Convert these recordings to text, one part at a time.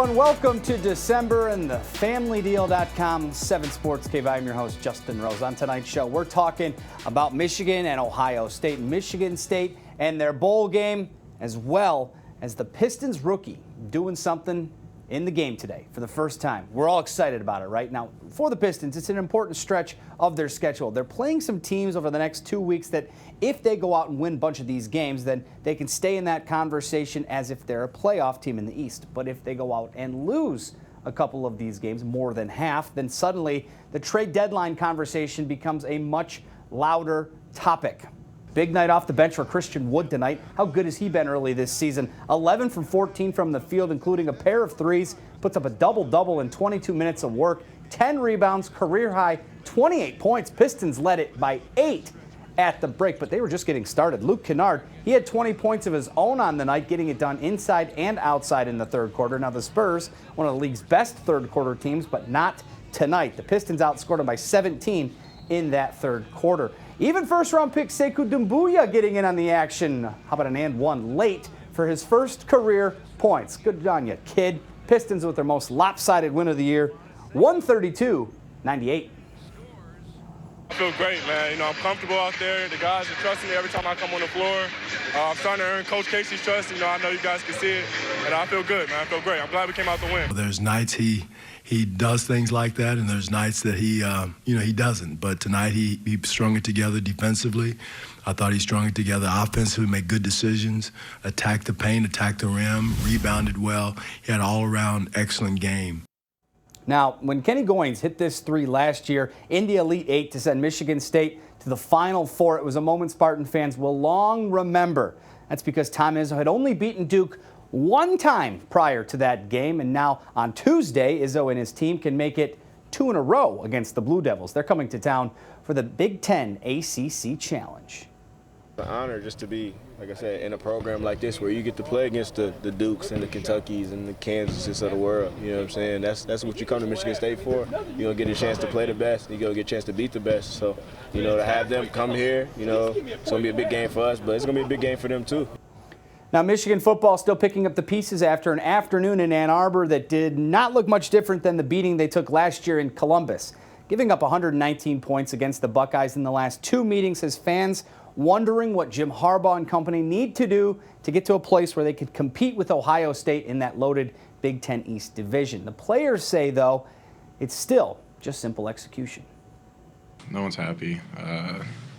everyone. Welcome to December and the FamilyDeal.com 7 Sports Cave. I'm your host, Justin Rose. On tonight's show, we're talking about Michigan and Ohio State. Michigan State and their bowl game, as well as the Pistons rookie doing something in the game today for the first time. We're all excited about it right now. For the Pistons, it's an important stretch of their schedule. They're playing some teams over the next 2 weeks that if they go out and win a bunch of these games, then they can stay in that conversation as if they're a playoff team in the East. But if they go out and lose a couple of these games, more than half, then suddenly the trade deadline conversation becomes a much louder topic. Big night off the bench for Christian Wood tonight. How good has he been early this season? 11 from 14 from the field, including a pair of threes. Puts up a double-double in 22 minutes of work. 10 rebounds, career high, 28 points. Pistons led it by 8 at the break, but they were just getting started. Luke Kennard, he had 20 points of his own on the night, getting it done inside and outside in the third quarter. Now the Spurs, one of the league's best third quarter teams, but not tonight. The Pistons outscored them by 17 in that third quarter. Even first-round pick Sekou Doumbouya getting in on the action. How about an and one late for his first career points? Good on you, kid. Pistons with their most lopsided win of the year, 132-98. I feel great, man. I'm comfortable out there. The guys are trusting me every time I come on the floor. I'm starting to earn Coach Casey's trust. I know you guys can see it, and I feel good, man. I feel great. I'm glad we came out to win. There's nights he does things like that, and there's nights that he doesn't. But tonight he strung it together defensively. I thought he strung it together offensively, made good decisions, attacked the paint, attacked the rim, rebounded well. He had an all-around excellent game. Now, when Kenny Goins hit this three last year in the Elite Eight to send Michigan State to the Final Four, it was a moment Spartan fans will long remember. That's because Tom Izzo had only beaten Duke one time prior to that game, and now on Tuesday, Izzo and his team can make it 2 in a row against the Blue Devils. They're coming to town for the Big Ten ACC Challenge. It's an honor just to be, like I said, in a program like this where you get to play against the Dukes and the Kentuckys and the Kansases of the world. You know what I'm saying? That's what you come to Michigan State for. You're going to get a chance to play the best. You're going to get a chance to beat the best. So, to have them come here, it's going to be a big game for us, but it's going to be a big game for them too. Now, Michigan football still picking up the pieces after an afternoon in Ann Arbor that did not look much different than the beating they took last year in Columbus. Giving up 119 points against the Buckeyes in the last 2 meetings has fans wondering what Jim Harbaugh and company need to do to get to a place where they could compete with Ohio State in that loaded Big Ten East division. The players say, though, it's still just simple execution. No one's happy.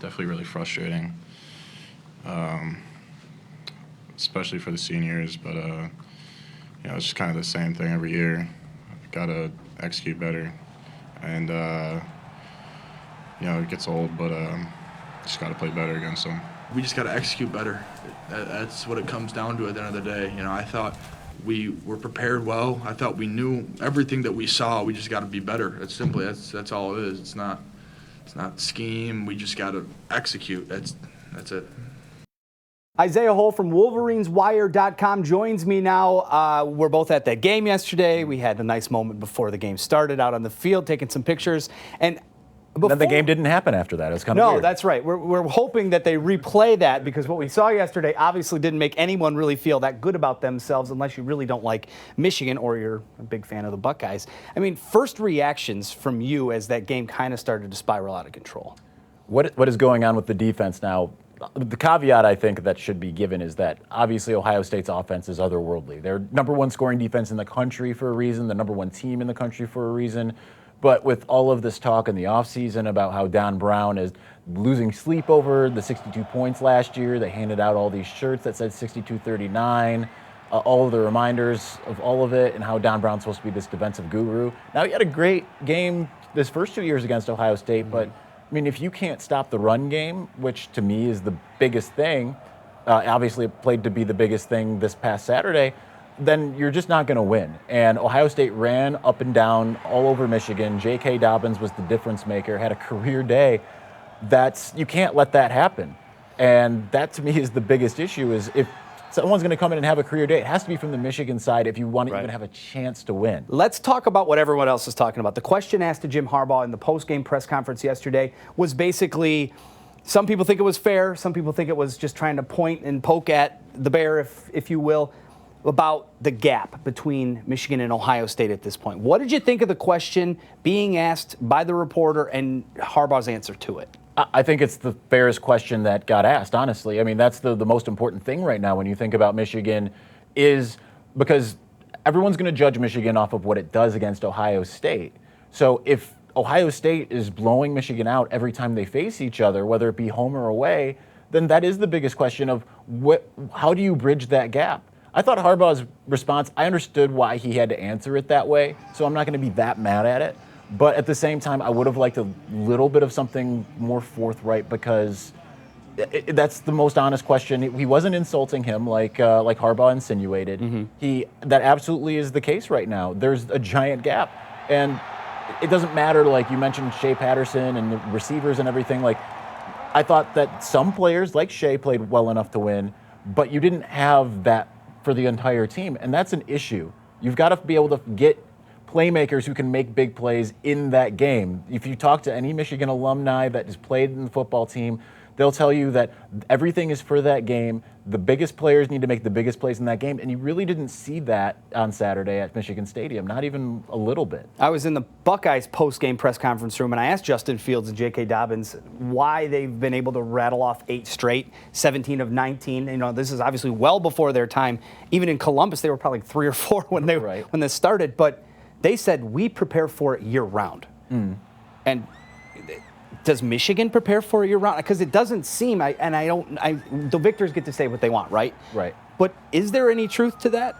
Definitely really frustrating, especially for the seniors. But it's just kind of the same thing every year. Got to execute better, and it gets old, but just got to play better against them. We just got to execute better. That's what it comes down to at the end of the day. I thought we were prepared well. I thought we knew everything that we saw. We just got to be better. It's simply that's all it is. It's not scheme. We just got to execute. That's it. Isiah Hole from WolverinesWire.com joins me now. We're both at that game yesterday. We had a nice moment before the game started out on the field, taking some pictures. And then the game didn't happen after that. It was kind of weird. No, that's right. We're hoping that they replay that, because what we saw yesterday obviously didn't make anyone really feel that good about themselves unless you really don't like Michigan or you're a big fan of the Buckeyes. I mean, first reactions from you as that game kind of started to spiral out of control. What is going on with the defense now? The caveat I think that should be given is that obviously Ohio State's offense is otherworldly. They're #1 scoring defense in the country for a reason, the #1 team in the country for a reason. But with all of this talk in the offseason about how Don Brown is losing sleep over the 62 points last year, they handed out all these shirts that said 62-39, all of the reminders of all of it, and how Don Brown's supposed to be this defensive guru. Now, he had a great game this first 2 years against Ohio State, but I mean, if you can't stop the run game, which to me is the biggest thing, obviously it played to be the biggest thing this past Saturday, then you're just not going to win. And Ohio State ran up and down all over Michigan. J.K. Dobbins was the difference maker, had a career day. You can't let that happen. And that to me is the biggest issue, is if someone's going to come in and have a career day, it has to be from the Michigan side if you want to even have a chance to win. Let's talk about what everyone else is talking about. The question asked to Jim Harbaugh in the post-game press conference yesterday was basically, some people think it was fair, some people think it was just trying to point and poke at the bear, if you will. about the gap between Michigan and Ohio State at this point. What did you think of the question being asked by the reporter and Harbaugh's answer to it? I think it's the fairest question that got asked, honestly. I mean, that's the most important thing right now when you think about Michigan, is because everyone's going to judge Michigan off of what it does against Ohio State. So if Ohio State is blowing Michigan out every time they face each other, whether it be home or away, then that is the biggest question of how do you bridge that gap? I thought Harbaugh's response, I understood why he had to answer it that way, so I'm not going to be that mad at it. But at the same time, I would have liked a little bit of something more forthright, because that's the most honest question. He wasn't insulting him like Harbaugh insinuated. Mm-hmm. That absolutely is the case right now. There's a giant gap. And it doesn't matter, like you mentioned Shea Patterson and the receivers and everything. Like, I thought that some players like Shea played well enough to win, but you didn't have that for the entire team, and that's an issue. You've got to be able to get playmakers who can make big plays in that game. If you talk to any Michigan alumni that has played in the football team, they'll tell you that everything is for that game. The biggest players need to make the biggest plays in that game, and you really didn't see that on Saturday at Michigan Stadium, not even a little bit. I was in the Buckeyes post-game press conference room, and I asked Justin Fields and J.K. Dobbins why they've been able to rattle off 8 straight, 17 of 19. You know, this is obviously well before their time. Even in Columbus, they were probably 3 or 4 when this started. But they said, we prepare for it year-round. And does Michigan prepare for it year-round? Because it doesn't seem, the victors get to say what they want, right? Right. But is there any truth to that?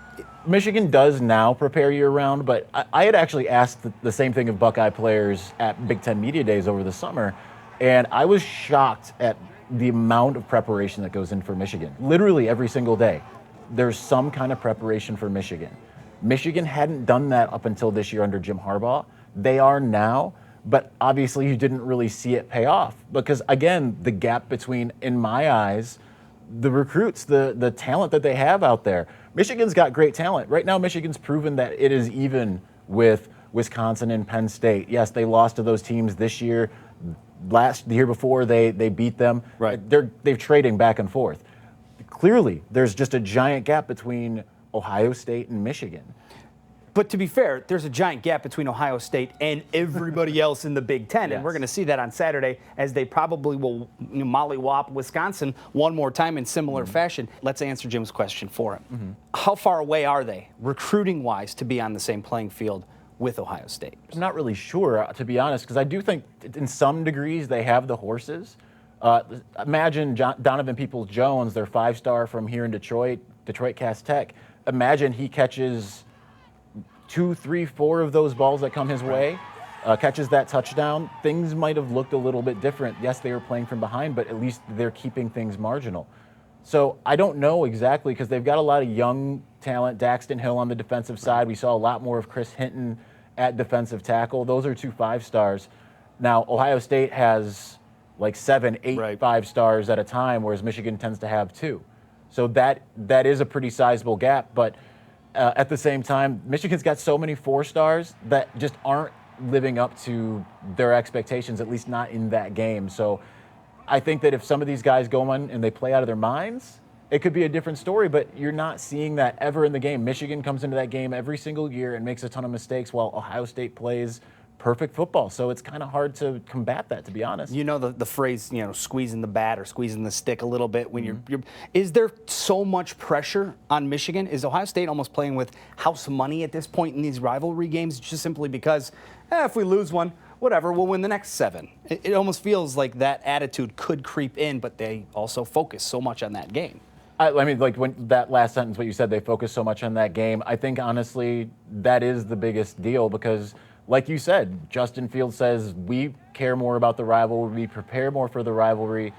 Michigan does now prepare year-round, but I had actually asked the same thing of Buckeye players at Big Ten Media Days over the summer, and I was shocked at the amount of preparation that goes in for Michigan. Literally every single day, there's some kind of preparation for Michigan. Michigan hadn't done that up until this year under Jim Harbaugh. They are now. But obviously you didn't really see it pay off because, again, the gap between, in my eyes, the recruits, the talent that they have out there. Michigan's got great talent. Right now, Michigan's proven that it is even with Wisconsin and Penn State. Yes, they lost to those teams this year. The year before, they beat them. Right. They're trading back and forth. Clearly, there's just a giant gap between Ohio State and Michigan. But to be fair, there's a giant gap between Ohio State and everybody else in the Big Ten. Yes. And we're going to see that on Saturday as they probably will mollywop Wisconsin one more time in similar fashion. Let's answer Jim's question for him. How far away are they, recruiting-wise, to be on the same playing field with Ohio State? I'm not really sure, to be honest, because I do think in some degrees they have the horses. Imagine Donovan Peoples-Jones, their 5-star from here in Detroit Cass Tech. Imagine he catches 2, 3, 4 of those balls that come his way, catches that touchdown. Things might have looked a little bit different. Yes, they were playing from behind, but at least they're keeping things marginal. So I don't know exactly, because they've got a lot of young talent. Daxton Hill on the defensive side. We saw a lot more of Chris Hinton at defensive tackle. Those are 2 5-stars. Now, Ohio State has like 7, 8 5-stars at a time, whereas Michigan tends to have 2. So that is a pretty sizable gap, but at the same time, Michigan's got so many 4-stars that just aren't living up to their expectations, at least not in that game. So I think that if some of these guys go on and they play out of their minds, it could be a different story, but you're not seeing that ever in the game. Michigan comes into that game every single year and makes a ton of mistakes while Ohio State plays perfect football. So it's kind of hard to combat that, to be honest. You know the phrase, squeezing the bat or squeezing the stick a little bit when you're. Is there so much pressure on Michigan? Is Ohio State almost playing with house money at this point in these rivalry games, just simply because if we lose one, whatever, we'll win the next 7? It almost feels like that attitude could creep in, but they also focus so much on that game. I mean, like when that last sentence, what you said, they focus so much on that game. I think honestly that is the biggest deal because, like you said, Justin Fields says we care more about the rivalry, we prepare more for the rivalry.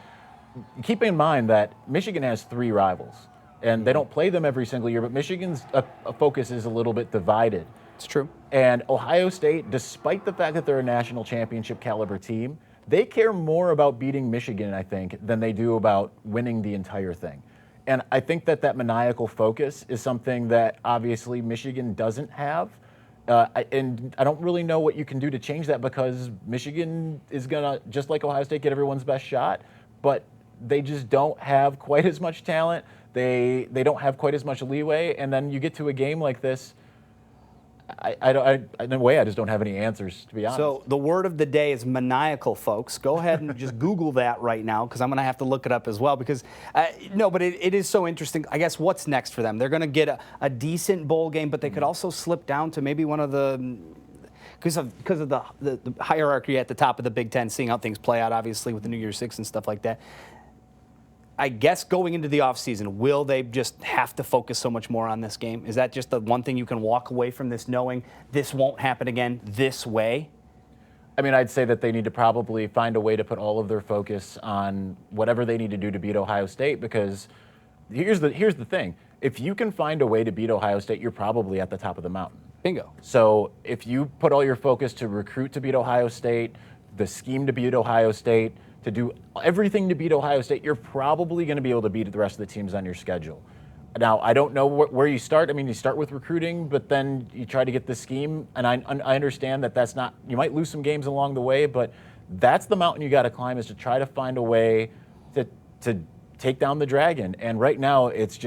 Keep in mind that Michigan has 3 rivals, and they don't play them every single year, but Michigan's focus is a little bit divided. It's true. And Ohio State, despite the fact that they're a national championship caliber team, they care more about beating Michigan, I think, than they do about winning the entire thing. And I think that maniacal focus is something that obviously Michigan doesn't have. And I don't really know what you can do to change that because Michigan is going to, just like Ohio State, get everyone's best shot, but they just don't have quite as much talent. they don't have quite as much leeway, and then you get to a game like this. In a way, I just don't have any answers, to be honest. So the word of the day is maniacal, folks. Go ahead and just Google that right now, because I'm going to have to look it up as well. Because no, but it is so interesting. I guess what's next for them? They're going to get a decent bowl game, but they could also slip down to maybe one of the. Because of the hierarchy at the top of the Big Ten, seeing how things play out, obviously, with the New Year's Six and stuff like that. I guess going into the offseason, will they just have to focus so much more on this game? Is that just the one thing you can walk away from this, knowing this won't happen again this way? I mean, I'd say that they need to probably find a way to put all of their focus on whatever they need to do to beat Ohio State, because here's the thing. If you can find a way to beat Ohio State, you're probably at the top of the mountain. Bingo. So if you put all your focus to recruit to beat Ohio State, the scheme to beat Ohio State, to do everything to beat Ohio State, you're probably going to be able to beat the rest of the teams on your schedule. Now, I don't know where you start. I mean, you start with recruiting, but then you try to get the scheme. And I understand that that's not, you might lose some games along the way, but that's the mountain you got to climb, is to try to find a way to take down the dragon. And right now, it's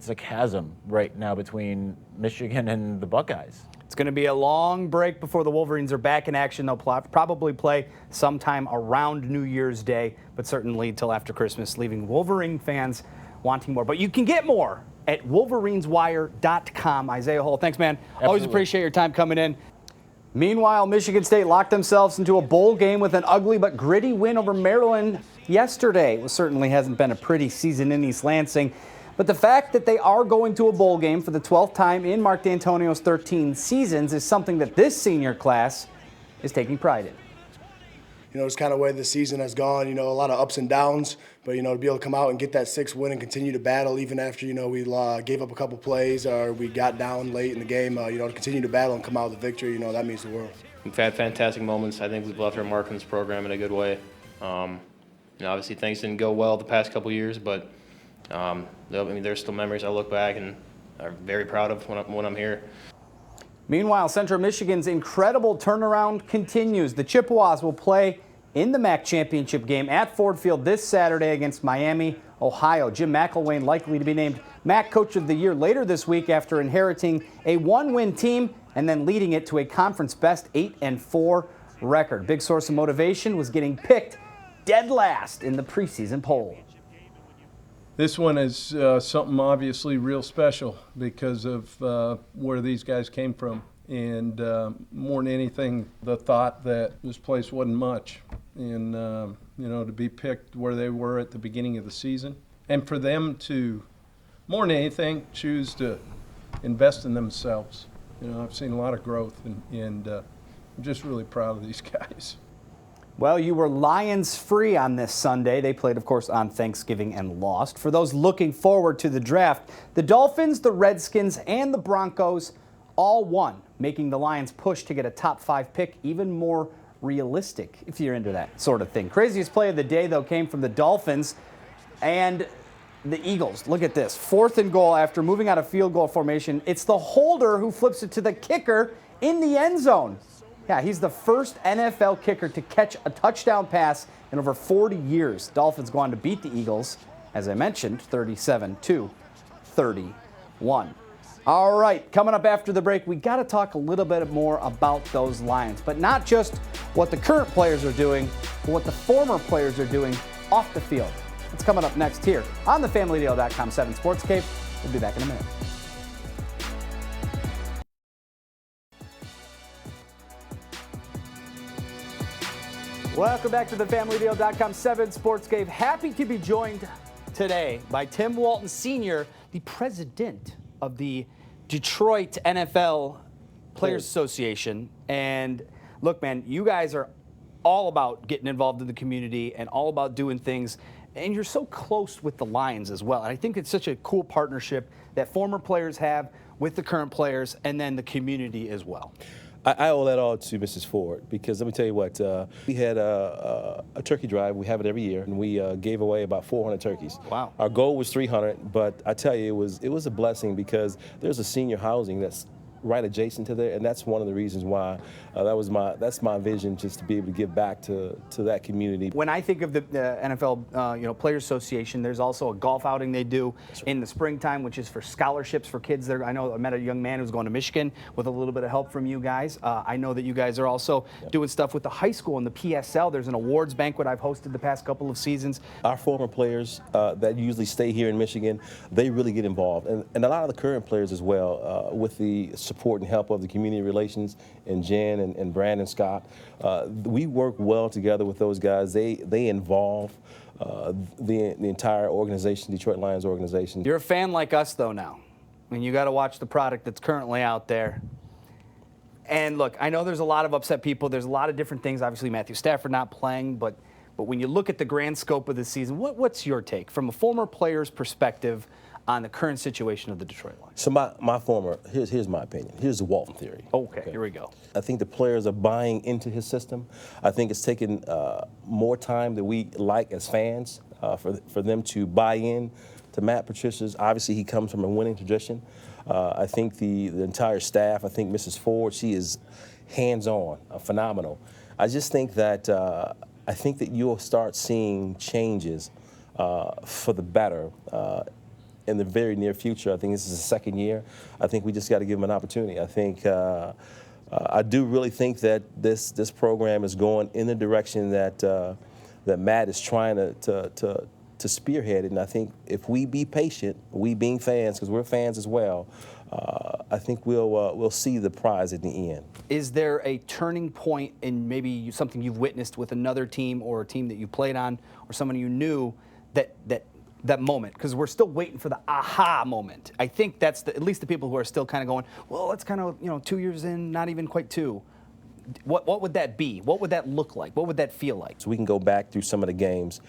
a chasm right now between Michigan and the Buckeyes. It's going to be a long break before the Wolverines are back in action. They'll probably play sometime around New Year's Day, but certainly till after Christmas, leaving Wolverine fans wanting more. But you can get more at wolverineswire.com. Isiah Hole, thanks, man. Absolutely. Always appreciate your time coming in. Meanwhile, Michigan State locked themselves into a bowl game with an ugly but gritty win over Maryland yesterday. It certainly hasn't been a pretty season in East Lansing. But the fact that they are going to a bowl game for the 12th time in Mark D'Antonio's 13 seasons is something that this senior class is taking pride in. You know, it's kind of where the season has gone, you know, a lot of ups and downs. But, you know, to be able to come out and get that 6th win and continue to battle even after, you know, we gave up a couple plays or we got down late in the game, you know, to continue to battle and come out with a victory, you know, that means the world. We've had fantastic moments. I think we've left our mark in this program in a good way. You know, obviously things didn't go well the past couple years, but I mean, there's still memories I look back and are very proud of when I'm here. Meanwhile, Central Michigan's incredible turnaround continues. The Chippewas will play in the MAC championship game at Ford Field this Saturday against Miami, Ohio. Jim McElwain likely to be named MAC Coach of the Year later this week after inheriting a 1-win team and then leading it to a conference best 8-4 record. Big source of motivation was getting picked dead last in the preseason poll. This one is something obviously real special because of where these guys came from. And more than anything, the thought that this place wasn't much. And, you know, to be picked where they were at the beginning of the season. And for them to, more than anything, choose to invest in themselves. You know, I've seen a lot of growth, and I'm just really proud of these guys. Well, you were Lions free on this Sunday. They played, of course, on Thanksgiving and lost. For those looking forward to the draft, the Dolphins, the Redskins, and the Broncos all won, making the Lions' push to get a top 5 pick even more realistic, if you're into that sort of thing. Craziest play of the day, though, came from the Dolphins and the Eagles. Look at this. 4th and goal after moving out of field goal formation. It's the holder who flips it to the kicker in the end zone. Yeah, he's the first NFL kicker to catch a touchdown pass in over 40 years. Dolphins go on to beat the Eagles, as I mentioned, 37-31. All right, coming up after the break, we got to talk a little bit more about those Lions, but not just what the current players are doing, but what the former players are doing off the field. It's coming up next here on the FamilyDeal.com 7 Sports Cave. We'll be back in a minute. Welcome back to the FamilyDeal.com 7 Sports Cave. Happy to be joined today by Tim Walton Sr., the president of the Detroit NFL Players Association. And look, man, you guys are all about getting involved in the community and all about doing things. And you're so close with the Lions as well. And I think it's such a cool partnership that former players have with the current players and then the community as well. I owe that all to Mrs. Ford, because let me tell you what, we had a turkey drive. We have it every year, and we gave away about 400 turkeys. Wow. Our goal was 300, but I tell you, it was a blessing because there's a senior housing that's right adjacent to there, and that's one of the reasons why that's my vision, just to be able to give back to that community. When I think of the NFL, Players Association, there's also a golf outing they do in the springtime, which is for scholarships for kids there. I know I met a young man who's going to Michigan with a little bit of help from you guys. I know that you guys are also doing stuff with the high school and the PSL. There's an awards banquet I've hosted the past couple of seasons. Our former players that usually stay here in Michigan, they really get involved, and a lot of the current players as well, with the support and help of the community relations and Jen and Brandon Scott. We work well together with those guys. They involve the entire organization, Detroit Lions organization. You're a fan like us, though, now. I mean, you got to watch the product that's currently out there. And look, I know there's a lot of upset people. There's a lot of different things. Obviously, Matthew Stafford not playing, but when you look at the grand scope of the season, what's your take from a former player's perspective on the current situation of the Detroit Lions? So my former, here's my opinion. Here's the Walton theory. Okay, here we go. I think the players are buying into his system. I think it's taken more time than we like as fans for them to buy in to Matt Patricia's. Obviously, he comes from a winning tradition. I think the entire staff, I think Mrs. Ford, she is hands-on, phenomenal. I just think that you'll start seeing changes for the better in the very near future. I think this is the second year. I think we just got to give him an opportunity. I think I do really think that this program is going in the direction that Matt is trying to spearhead it. And I think if we be patient, we being fans, because we're fans as well, I think we'll see the prize at the end. Is there a turning point in maybe something you've witnessed with another team or a team that you played on or someone you knew that moment? Because we're still waiting for the aha moment. I think that's at least the people who are still kind of going, well, it's kind of 2 years in, not even quite two. What would that be? What would that look like? What would that feel like? So we can go back through some of the games.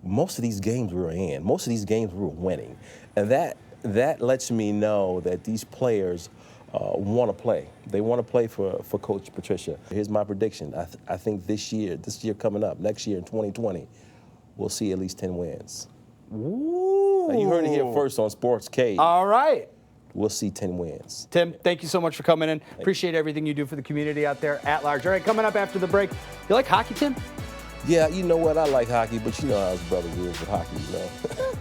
Most of these games we were in. Most of these games we were winning, and that lets me know that these players want to play. They want to play for Coach Patricia. Here's my prediction. I think this year coming up, next year in 2020, we'll see at least 10 wins. Ooh. Now, you heard it here first on Sports Cave. All right. We'll see 10 wins. Tim, thank you so much for coming in. Appreciate everything you do for the community out there at large. All right, coming up after the break. You like hockey, Tim? Yeah, you know what? I like hockey, but you know how his brother is with hockey,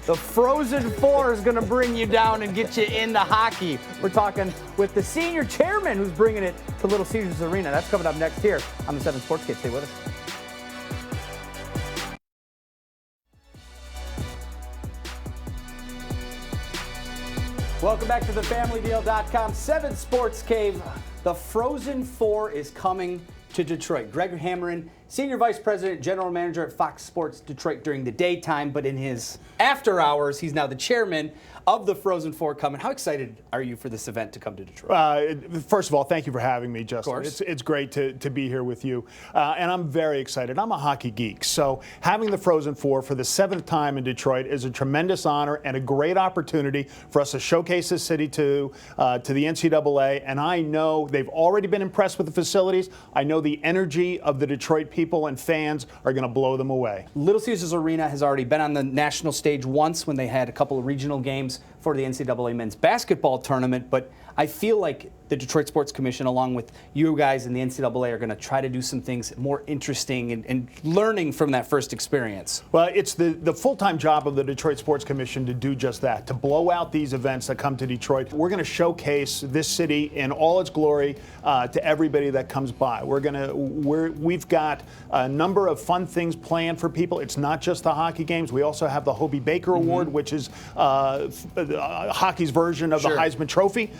The Frozen Four is going to bring you down and get you into hockey. We're talking with the senior chairman who's bringing it to Little Caesars Arena. That's coming up next here on the 7 Sports Kids. Stay with us. Welcome back to the FamilyDeal.com 7 Sports Cave. The Frozen Four is coming to Detroit. Greg Hammerin, Senior Vice President, General Manager at Fox Sports Detroit during the daytime, but in his after hours, he's now the chairman of the Frozen Four coming. How excited are you for this event to come to Detroit? First of all, thank you for having me, Justin. Of course. It's great to be here with you. And I'm very excited. I'm a hockey geek. So having the Frozen Four for the 7th time in Detroit is a tremendous honor and a great opportunity for us to showcase this city to the NCAA. And I know they've already been impressed with the facilities. I know the energy of the Detroit people and fans are going to blow them away. Little Caesars Arena has already been on the national stage once when they had a couple of regional games for the NCAA men's basketball tournament, but I feel like the Detroit Sports Commission, along with you guys and the NCAA, are going to try to do some things more interesting and learning from that first experience. Well, it's the full-time job of the Detroit Sports Commission to do just that, to blow out these events that come to Detroit. We're going to showcase this city in all its glory to everybody that comes by. We've got a number of fun things planned for people. It's not just the hockey games. We also have the Hobie Baker Award, which is hockey's version of the Heisman Trophy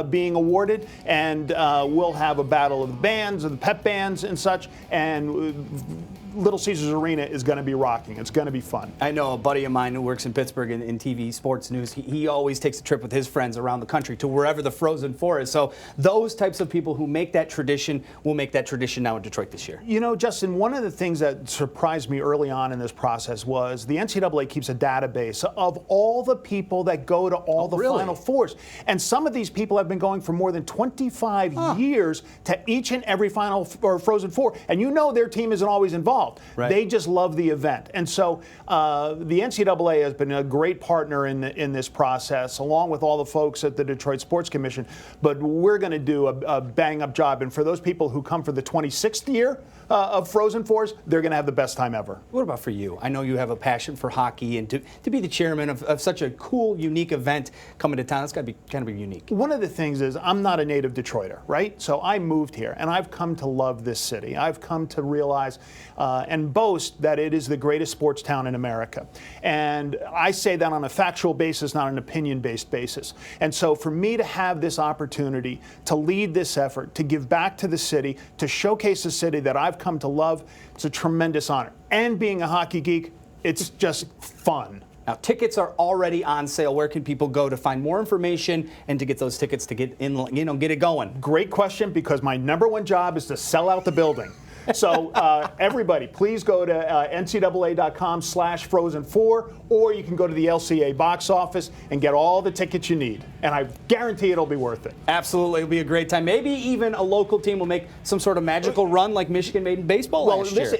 being awarded. And we'll have a battle of the bands and the pep bands and such. And Little Caesars Arena is going to be rocking. It's going to be fun. I know a buddy of mine who works in Pittsburgh in TV sports news. He always takes a trip with his friends around the country to wherever the Frozen Four is. So those types of people who make that tradition will make that tradition now in Detroit this year. You know, Justin, one of the things that surprised me early on in this process was the NCAA keeps a database of all the people that go to all the Final Fours. And some of these people have been going for more than 25 years to each and every Final or Frozen Four. And you know their team isn't always involved. involved. Right. They just love the event. And so the NCAA has been a great partner in this process, along with all the folks at the Detroit Sports Commission. But we're going to do a bang-up job. And for those people who come for the 26th year of Frozen Fours, they're going to have the best time ever. What about for you? I know you have a passion for hockey, and to be the chairman of such a cool, unique event coming to town, it's got to be kind of unique. One of the things is I'm not a native Detroiter, right? So I moved here, and I've come to love this city. I've come to realize and boast that it is the greatest sports town in America. And I say that on a factual basis, not an opinion-based basis. And so for me to have this opportunity to lead this effort, to give back to the city, to showcase the city that I've come to love, it's a tremendous honor. And being a hockey geek, it's just fun. Now, tickets are already on sale. Where can people go to find more information and to get those tickets to get in, get it going? Great question, because my #1 job is to sell out the building. So everybody, please go to ncaa.com/Frozen4, or you can go to the LCA box office and get all the tickets you need. And I guarantee it'll be worth it. Absolutely. It'll be a great time. Maybe even a local team will make some sort of magical run like Michigan made in baseball last year.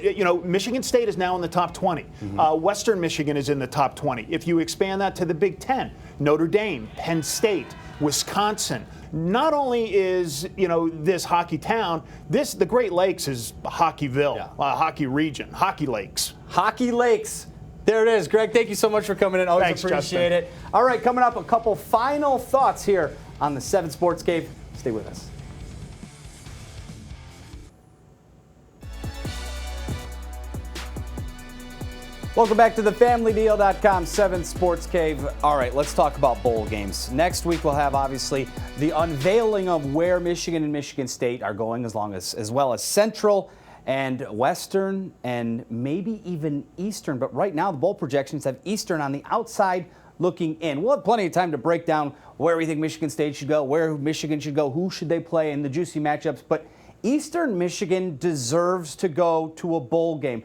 Michigan State is now in the top 20. Western Michigan is in the top 20. If you expand that to the Big Ten, Notre Dame, Penn State, Wisconsin. Not only is this hockey town, the Great Lakes is Hockeyville, hockey region, Hockey Lakes. Hockey Lakes. There it is. Greg, thank you so much for coming in. Always Thanks, appreciate Justin. it. All right, coming up, a couple final thoughts here on the 7 Sports Cave. Stay with us. Welcome back to the FamilyDeal.com 7 Sports Cave. All right, let's talk about bowl games. Next week, we'll have, obviously, the unveiling of where Michigan and Michigan State are going, as well as Central and Western and maybe even Eastern. But right now, the bowl projections have Eastern on the outside looking in. We'll have plenty of time to break down where we think Michigan State should go, where Michigan should go, who should they play, and the juicy matchups. But Eastern Michigan deserves to go to a bowl game.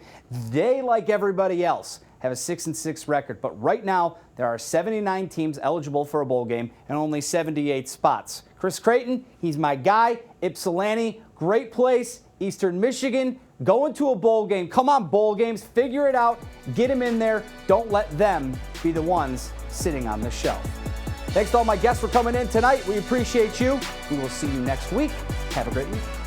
They, like everybody else, have a 6-6 record. But right now, there are 79 teams eligible for a bowl game and only 78 spots. Chris Creighton, he's my guy. Ypsilanti, great place. Eastern Michigan, going to a bowl game. Come on, bowl games. Figure it out. Get them in there. Don't let them be the ones sitting on the shelf. Thanks to all my guests for coming in tonight. We appreciate you. We will see you next week. Have a great week.